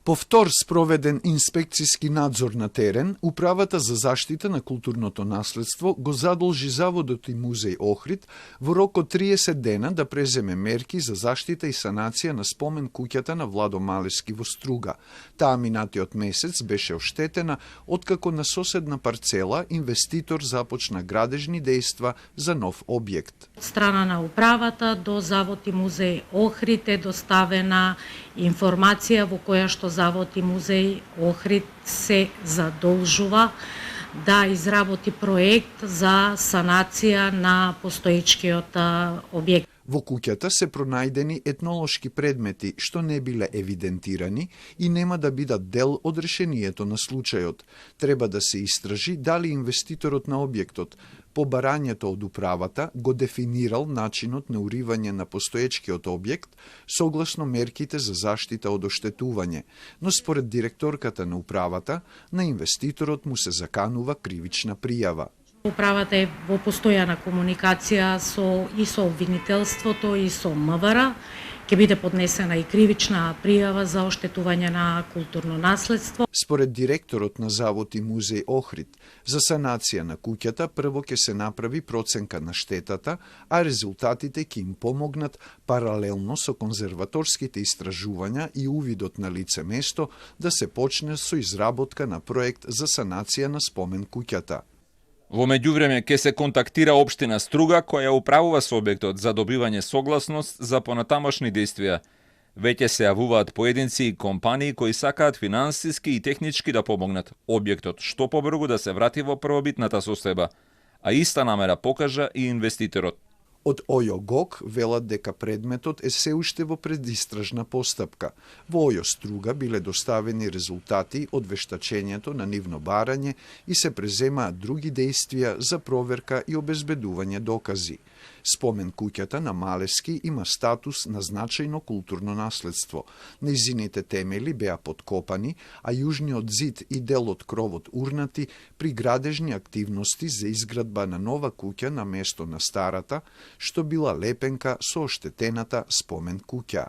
Повтор спроведен инспекциски надзор на терен, Управата за заштита на културното наследство го задолжи Заводот и музеј Охрид во рок од 30 дена да преземе мерки за заштита и санација на спомен куќата на Владо Малески во Струга. Таа минатиот месец беше оштетена откако на соседна парцела инвеститор започна градежни дејства за нов објект. Од страна на управата до Завод и музеј Охрид е доставена информација во која што Завод и музеј Охрид се задолжува да изработи проект за санација на постоечкиот објект. Во куќата се пронајдени етнолошки предмети што не биле евидентирани и нема да бидат дел од решението на случајот. Треба да се истражи дали инвеститорот на објектот по барањето од управата го дефинирал начинот на уривање на постоечкиот објект согласно мерките за заштита од оштетување, но според директорката на управата, на инвеститорот му се заканува кривична пријава. Управата е во постојана комуникација со обвинителството и со МВР. Ќе биде поднесена и кривична пријава за оштетување на културно наследство. Според директорот на Завод и музеј Охрид, за санација на куќата прво ќе се направи проценка на штетата, а резултатите ќе им помогнат паралелно со конзерваторските истражувања и увидот на лице место да се почне со изработка на проект за санација на спомен куќата. Во меѓувреме ќе се контактира општина Струга која управува со објектот за добивање согласност за понатамошни действија. Веќе се јавуваат поединци и компании кои сакаат финансиски и технички да помогнат објектот што побрзо да се врати во првобитната состојба, а иста намера покажа и инвеститорот. Од ОЈО-ГОК велат дека предметот е се уште во предистражна постапка. Во ОЈО Струга биле доставени резултати од вештачењето на нивно барање и се преземаат други дејствија за проверка и обезбедување докази. Спомен куќата на Малески има статус на значајно културно наследство. Нејзините темели беа подкопани, а јужниот зид и дел од кровот урнати при градежни активности за изградба на нова куќа на место на старата, што била лепенка со оштетената спомен куќа.